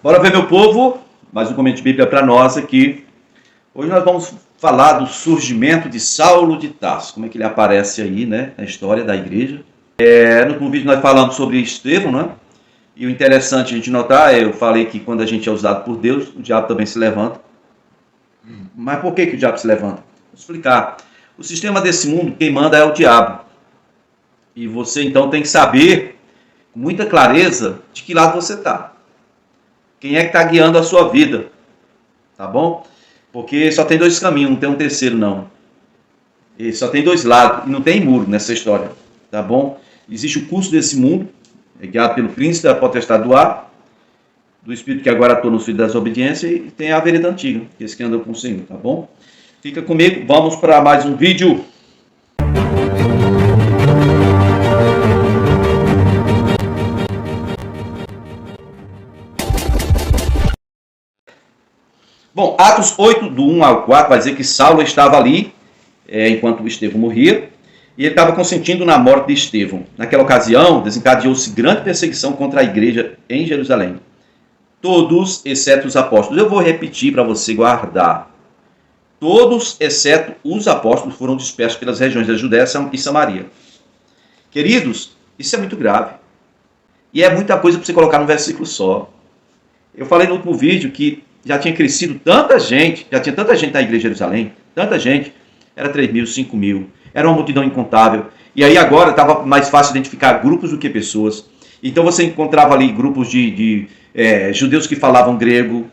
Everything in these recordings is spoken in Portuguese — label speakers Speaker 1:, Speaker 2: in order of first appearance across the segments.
Speaker 1: Bora ver, meu povo, mais um momento de Bíblia para nós aqui. Hoje nós vamos falar do surgimento de Saulo de Tarso, como é que ele aparece aí, né, na história da igreja. No último vídeo nós falamos sobre Estevão, né? E o interessante a gente notar, eu falei que quando a gente é usado por Deus, o diabo também se levanta. Mas por que o diabo se levanta? Vou explicar. O sistema desse mundo, quem manda é o diabo. E você então tem que saber, com muita clareza, de que lado você está. Quem é que está guiando a sua vida? Tá bom? Porque só tem dois caminhos, não tem um terceiro não. E só tem dois lados, e não tem muro nessa história. Tá bom? Existe o curso desse mundo, é guiado pelo príncipe da potestade do ar, do espírito que agora atua nos filhos da desobediência, e tem a vereda antiga, que é esse que anda com o Senhor, tá bom? Fica comigo, vamos para mais um vídeo. Bom, Atos 8, do 1 ao 4, vai dizer que Saulo estava ali, enquanto Estevão morria, e ele estava consentindo na morte de Estevão. Naquela ocasião, desencadeou-se grande perseguição contra a igreja em Jerusalém. Todos, exceto os apóstolos. Eu vou repetir para você guardar. Todos, exceto os apóstolos, foram dispersos pelas regiões da Judéia e Samaria. Queridos, isso é muito grave. E é muita coisa para você colocar num versículo só. Eu falei no último vídeo que já tinha crescido tanta gente, já tinha tanta gente na igreja de Jerusalém, tanta gente, era 3 mil, 5 mil, era uma multidão incontável. E aí agora estava mais fácil identificar grupos do que pessoas. Então você encontrava ali grupos de judeus que falavam grego,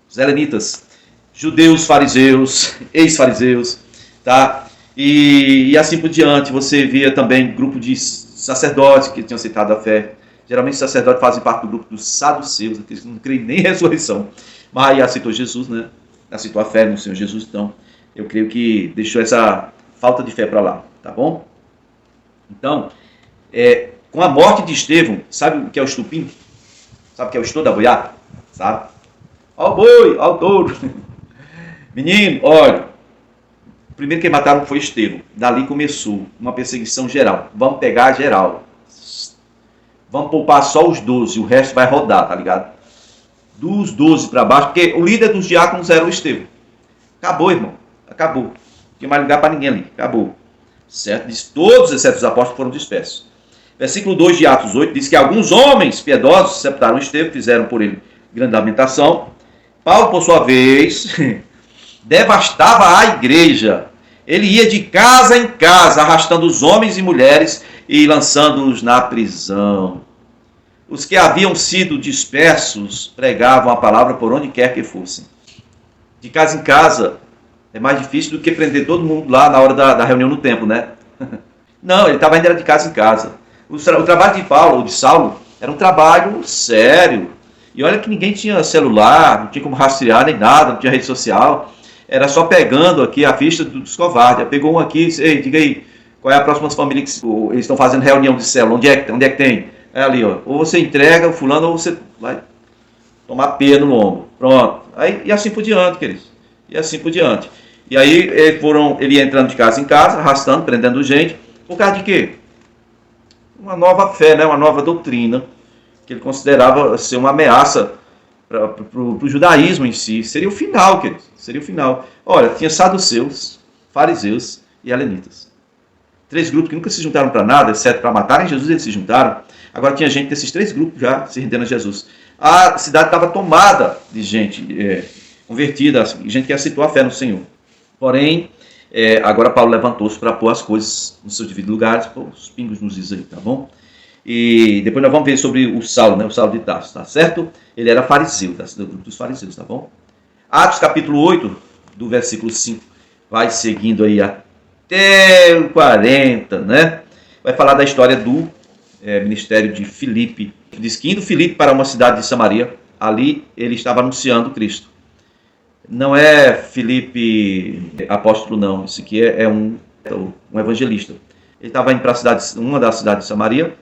Speaker 1: os helenitas, judeus fariseus, ex-fariseus, tá? E assim por diante. Você via também grupo de sacerdotes que tinham aceitado a fé. Geralmente os sacerdotes fazem parte do grupo dos saduceus, aqueles que não creem nem em ressurreição. Mas aí aceitou Jesus, né? Aceitou a fé no Senhor Jesus, então eu creio que deixou essa falta de fé para lá, tá bom? Então, com a morte de Estevão, sabe o que é o estupim? Sabe o que é o estouro da boiada? Sabe? Ó o boi, ó o touro. Menino, olha, o primeiro que mataram foi Estevão. Dali começou uma perseguição geral. Vamos pegar geral. Vamos poupar só os 12, o resto vai rodar, tá ligado? Dos 12 para baixo, porque o líder dos diáconos era o Estevão. Acabou, irmão. Acabou. Não tinha mais lugar para ninguém ali. Acabou. Certo? Diz, todos, exceto os apóstolos, foram dispersos. Versículo 2 de Atos 8 diz que alguns homens piedosos sepultaram Estevão, fizeram por ele grande lamentação. Paulo, por sua vez, devastava a igreja. Ele ia de casa em casa, arrastando os homens e mulheres e lançando-os na prisão. Os que haviam sido dispersos pregavam a palavra por onde quer que fossem. De casa em casa é mais difícil do que prender todo mundo lá na hora da reunião no templo, né? Não, ele estava indo de casa em casa. O trabalho de Paulo, ou de Saulo, era um trabalho sério. E olha que ninguém tinha celular, não tinha como rastrear nem nada, não tinha rede social. Era só pegando aqui a ficha dos covardes. Pegou um aqui, ei, diga aí, qual é a próxima família que eles estão fazendo reunião de célula? Onde é que tem? É ali, ó. Ou você entrega o fulano, ou você vai tomar pena no ombro. Pronto. Aí, e assim por diante, queridos. E assim por diante. E aí ele ia entrando de casa em casa, arrastando, prendendo gente. Por causa de quê? Uma nova fé, né? Uma nova doutrina, que ele considerava ser uma ameaça para o judaísmo em si. Seria o final, queridos. Seria o final. Olha, tinha saduceus, fariseus e helenitas. 3 grupos que nunca se juntaram para nada, exceto para matarem Jesus, eles se juntaram. Agora tinha gente desses 3 grupos já se rendendo a Jesus. A cidade estava tomada de gente convertida, gente que aceitou a fé no Senhor. Porém, agora Paulo levantou-se para pôr as coisas nos seus devidos lugares. Pô, os pingos nos diz aí, tá bom? E depois nós vamos ver sobre o Saulo, né? O Saulo de Tarso, tá certo? Ele era fariseu, do grupo dos fariseus, tá bom? Atos capítulo 8, do versículo 5, vai seguindo aí até o 40, né? Vai falar da história do ministério de Filipe. Diz que indo Filipe para uma cidade de Samaria, ali ele estava anunciando Cristo. Não é Filipe apóstolo, não. Isso aqui é um evangelista. Ele estava indo para uma das cidades de Samaria,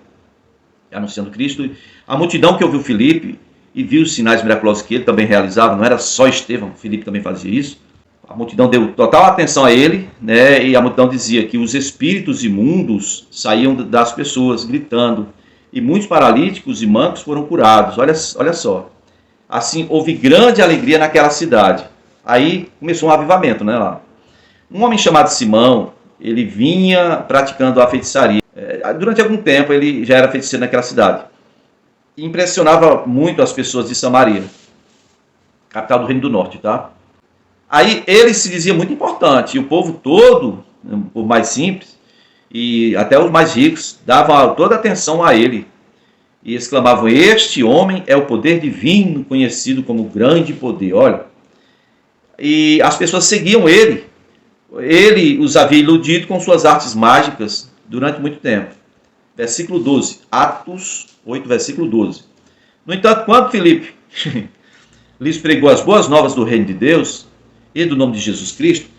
Speaker 1: anunciando Cristo. A multidão que ouviu Filipe e viu os sinais miraculosos que ele também realizava, não era só Estevão, Filipe também fazia isso. A multidão deu total atenção a ele, né? E a multidão dizia que os espíritos imundos saíam das pessoas gritando, e muitos paralíticos e mancos foram curados. Olha só. Assim, houve grande alegria naquela cidade. Aí começou um avivamento, né, lá. Um homem chamado Simão, ele vinha praticando a feitiçaria. Durante algum tempo ele já era feiticeiro naquela cidade. E impressionava muito as pessoas de Samaria, capital do Reino do Norte, tá? Aí ele se dizia muito importante, e o povo todo, o mais simples, e até os mais ricos, davam toda a atenção a ele. E exclamavam: este homem é o poder divino, conhecido como grande poder. Olha, e as pessoas seguiam ele. Ele os havia iludido com suas artes mágicas durante muito tempo. Versículo 12, Atos 8, versículo 12. No entanto, quando Filipe lhes pregou as boas novas do reino de Deus e do nome de Jesus Cristo,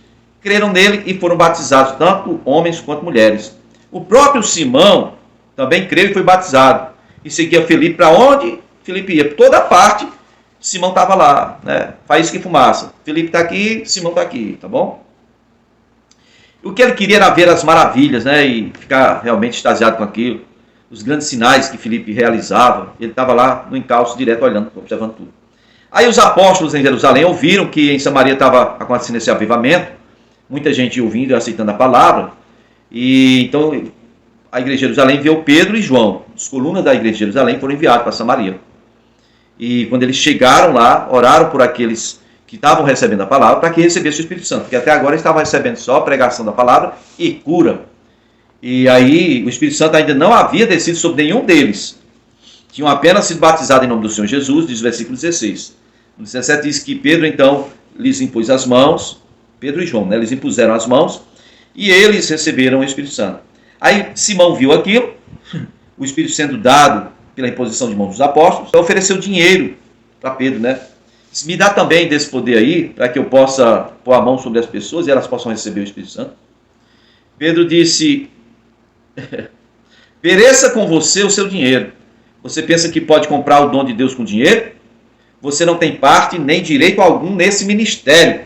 Speaker 1: creram nele e foram batizados tanto homens quanto mulheres. O próprio Simão também creu e foi batizado. E seguia Filipe para onde Filipe ia. Por toda parte, Simão estava lá, né? Faísca e fumaça. Filipe está aqui, Simão está aqui, tá bom? O que ele queria era ver as maravilhas, né? E ficar realmente extasiado com aquilo. Os grandes sinais que Filipe realizava. Ele estava lá no encalço, direto olhando, observando tudo. Aí os apóstolos em Jerusalém ouviram que em Samaria estava acontecendo esse avivamento. Muita gente ouvindo e aceitando a palavra. E então a igreja de Jerusalém enviou Pedro e João. As colunas da igreja de Jerusalém foram enviados para Samaria. E quando eles chegaram lá, oraram por aqueles que estavam recebendo a palavra para que recebessem o Espírito Santo. Porque até agora eles estavam recebendo só a pregação da palavra e cura. E aí o Espírito Santo ainda não havia descido sobre nenhum deles. Tinham apenas sido batizados em nome do Senhor Jesus, diz o versículo 16. No 17 diz que Pedro então lhes impôs as mãos, Pedro e João, né? Eles impuseram as mãos e eles receberam o Espírito Santo. Aí Simão viu aquilo, o Espírito sendo dado pela imposição de mãos dos apóstolos, ofereceu dinheiro para Pedro, né? Me dá também desse poder aí, para que eu possa pôr a mão sobre as pessoas e elas possam receber o Espírito Santo. Pedro disse: pereça com você o seu dinheiro. Você pensa que pode comprar o dom de Deus com dinheiro? Você não tem parte nem direito algum nesse ministério,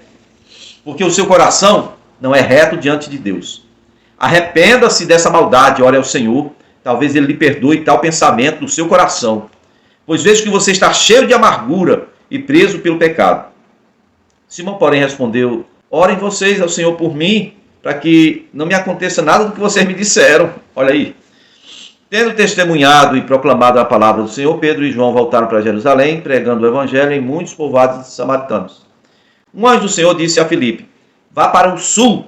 Speaker 1: porque o seu coração não é reto diante de Deus. Arrependa-se dessa maldade, ore ao Senhor, talvez Ele lhe perdoe tal pensamento do seu coração, pois vejo que você está cheio de amargura e preso pelo pecado. Simão, porém, respondeu: orem vocês ao Senhor por mim, para que não me aconteça nada do que vocês me disseram. Olha aí. Tendo testemunhado e proclamado a palavra do Senhor, Pedro e João voltaram para Jerusalém, pregando o evangelho em muitos povoados samaritanos. Um anjo do Senhor disse a Filipe: vá para o sul,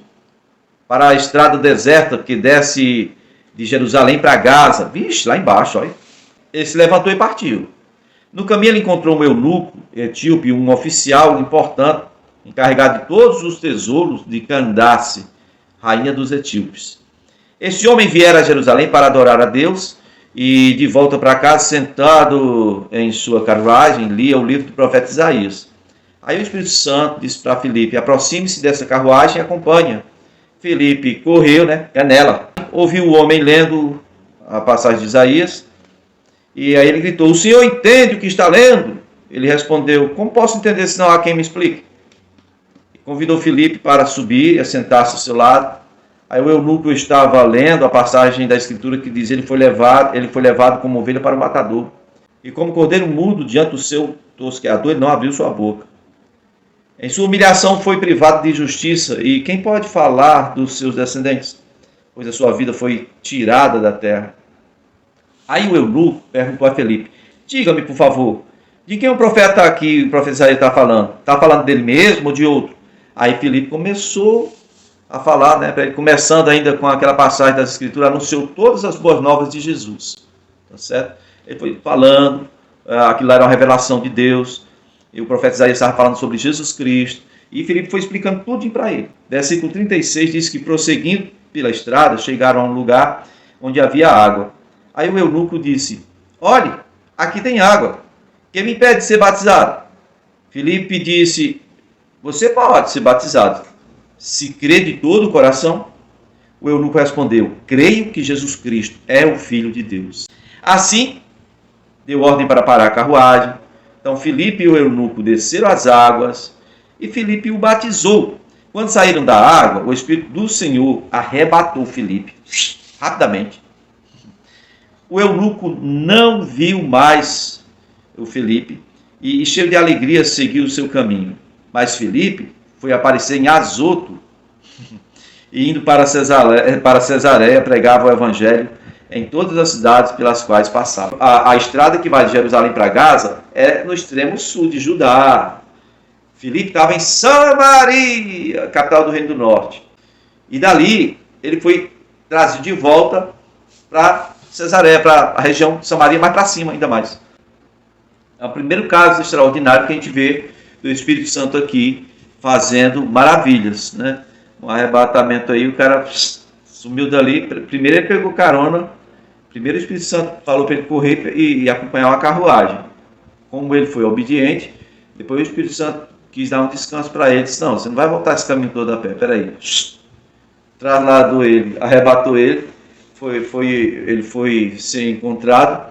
Speaker 1: para a estrada deserta que desce de Jerusalém para Gaza. Vixe, lá embaixo, olha. Ele se levantou e partiu. No caminho ele encontrou um eunuco etíope, um oficial importante, encarregado de todos os tesouros de Candace, rainha dos etíopes. Este homem viera a Jerusalém para adorar a Deus e, de volta para casa, sentado em sua carruagem, lia o livro do profeta Isaías. Aí o Espírito Santo disse para Filipe: aproxime-se dessa carruagem e acompanha. Filipe correu, né? É nela. Ouviu o homem lendo a passagem de Isaías e aí ele gritou: o senhor entende o que está lendo? Ele respondeu: como posso entender se não há quem me explique? E convidou Filipe para subir e assentar-se ao seu lado. Aí o eunuco estava lendo a passagem da Escritura que diz: ele foi levado como ovelha para o matador. E como cordeiro mudo diante do seu tosqueador, ele não abriu sua boca. Em sua humilhação foi privado de justiça. E quem pode falar dos seus descendentes? Pois a sua vida foi tirada da terra. Aí o eunuco perguntou a Filipe: diga-me, por favor, de quem o profeta aqui, o profeta Isaías está falando? Está falando dele mesmo ou de outro? Aí Filipe começou a falar, né, para ele, começando ainda com aquela passagem das Escrituras, anunciou todas as boas novas de Jesus, tá certo? Ele foi falando, aquilo lá era uma revelação de Deus, e o profeta Isaías estava falando sobre Jesus Cristo, e Filipe foi explicando tudo para ele. Versículo 36 diz que, prosseguindo pela estrada, chegaram a um lugar onde havia água. Aí o eunuco disse: olhe, aqui tem água, quem me impede de ser batizado? Filipe disse: você pode ser batizado, se crê de todo o coração. O eunuco respondeu: creio que Jesus Cristo é o Filho de Deus. Assim, deu ordem para parar a carruagem. Então Filipe e o eunuco desceram as águas e Filipe o batizou. Quando saíram da água, o Espírito do Senhor arrebatou Filipe rapidamente. O eunuco não viu mais o Filipe e cheio de alegria seguiu o seu caminho. Mas Filipe foi aparecer em Azoto e indo para Cesareia pregava o evangelho em todas as cidades pelas quais passava. A estrada que vai de Jerusalém para Gaza é no extremo sul de Judá. Filipe estava em Samaria, capital do Reino do Norte. E dali ele foi trazido de volta para Cesareia, para a região de Samaria, mais para cima ainda mais. É o primeiro caso extraordinário que a gente vê do Espírito Santo aqui fazendo maravilhas, né? Um arrebatamento aí, o cara sumiu dali. Primeiro ele pegou carona, primeiro o Espírito Santo falou para ele correr e acompanhar uma carruagem. Como ele foi obediente, depois o Espírito Santo quis dar um descanso para ele. Disse, não, você não vai voltar esse caminho todo a pé, peraí. Trasladou ele, arrebatou ele, ele foi ser encontrado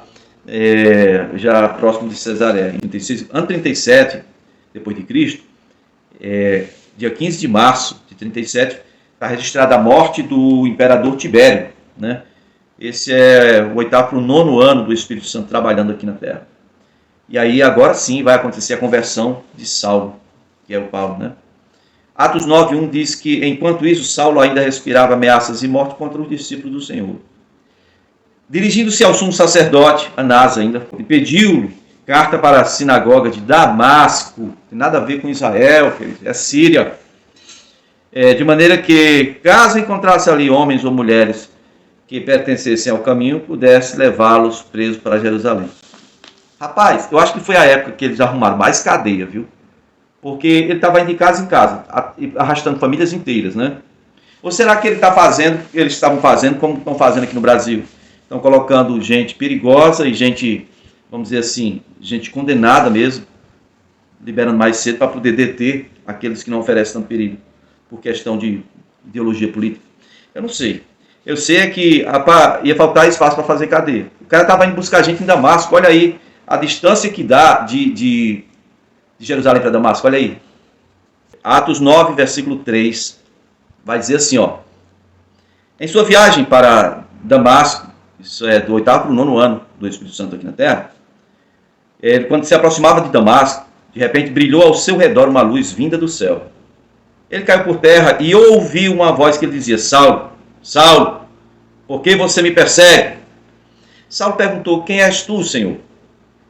Speaker 1: já próximo de Cesareia. Ano 37, depois de Cristo, dia 15 de março de 37, está registrada a morte do imperador Tibério, né? Esse é o 8º para o 9º ano do Espírito Santo trabalhando aqui na Terra. E aí agora sim vai acontecer a conversão de Saulo, que é o Paulo, né? Atos 9:1 diz que, enquanto isso, Saulo ainda respirava ameaças e morte contra os discípulos do Senhor. Dirigindo-se ao sumo sacerdote, Anás ainda, pediu carta para a sinagoga de Damasco, tem nada a ver com Israel, é Síria, de maneira que, caso encontrasse ali homens ou mulheres que pertencessem ao caminho, pudesse levá-los presos para Jerusalém. Rapaz, eu acho que foi a época que eles arrumaram mais cadeia, viu? Porque ele estava indo de casa em casa, arrastando famílias inteiras, né? Ou será que eles estavam fazendo como estão fazendo aqui no Brasil? Estão colocando gente perigosa e gente, vamos dizer assim, gente condenada mesmo, liberando mais cedo para poder deter aqueles que não oferecem tanto perigo, por questão de ideologia política. Eu não sei. Eu sei que ia faltar espaço para fazer cadeia. O cara estava indo buscar gente em Damasco, olha aí a distância que dá de Jerusalém para Damasco, olha aí. Atos 9, versículo 3, vai dizer assim, ó. Em sua viagem para Damasco, isso é do 8º para o 9º ano do Espírito Santo aqui na Terra, quando se aproximava de Damasco, de repente brilhou ao seu redor uma luz vinda do céu. Ele caiu por terra e ouviu uma voz que lhe dizia, Saulo, Saulo, por que você me persegue? Saulo perguntou, quem és tu, Senhor?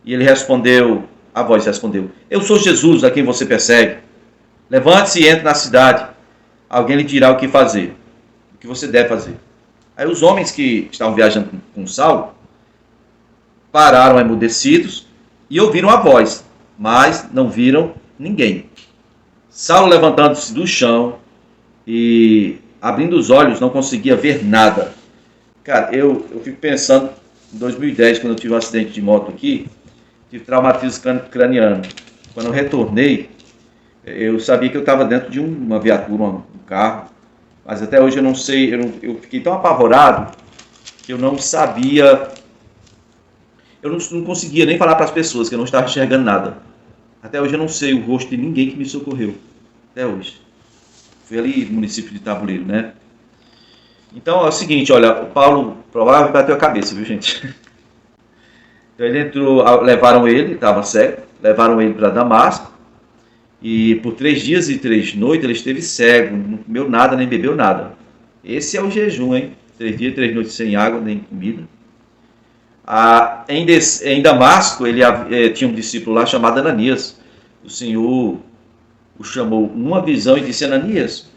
Speaker 1: E ele respondeu, a voz respondeu, eu sou Jesus a quem você persegue. Levante-se e entre na cidade. Alguém lhe dirá o que fazer, o que você deve fazer. Aí os homens que estavam viajando com Saulo pararam emudecidos e ouviram a voz, mas não viram ninguém. Saulo, levantando-se do chão e abrindo os olhos, não conseguia ver nada. Cara, eu fico pensando, em 2010, quando eu tive um acidente de moto aqui, tive traumatismo craniano. Quando eu retornei, eu sabia que eu estava dentro de uma viatura, um carro, mas até hoje eu não sei, eu fiquei tão apavorado que eu não sabia, eu não conseguia nem falar para as pessoas que eu não estava enxergando nada. Até hoje eu não sei o rosto de ninguém que me socorreu. Até hoje. Foi ali no município de Tabuleiro, né? Então é o seguinte, olha, o Paulo provavelmente bateu a cabeça, viu, gente? Então ele entrou, levaram ele, estava cego, levaram ele para Damasco, e por 3 dias e 3 noites ele esteve cego, não comeu nada, nem bebeu nada. Esse é o jejum, hein? 3 dias e 3 noites sem água, nem comida. Em Damasco, ele tinha um discípulo lá chamado Ananias. O Senhor o chamou numa visão e disse, Ananias,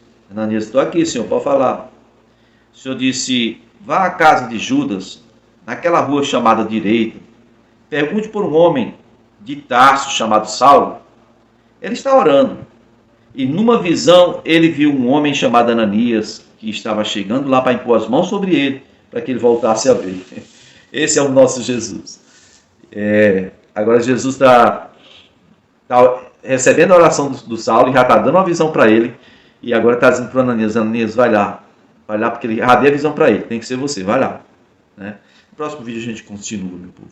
Speaker 1: estou aqui, Senhor, pode falar. O Senhor disse, vá à casa de Judas, naquela rua chamada Direita, pergunte por um homem de Tarso chamado Saulo. Ele está orando. E numa visão, ele viu um homem chamado Ananias, que estava chegando lá para impor as mãos sobre ele, para que ele voltasse a ver. Esse é o nosso Jesus. Agora Jesus está recebendo a oração do Saulo e já está dando uma visão para ele. E agora está dizendo para o Ananias, Ananias, vai lá porque ele já deu a visão para ele, tem que ser você, vai lá. Né? No próximo vídeo a gente continua, meu povo.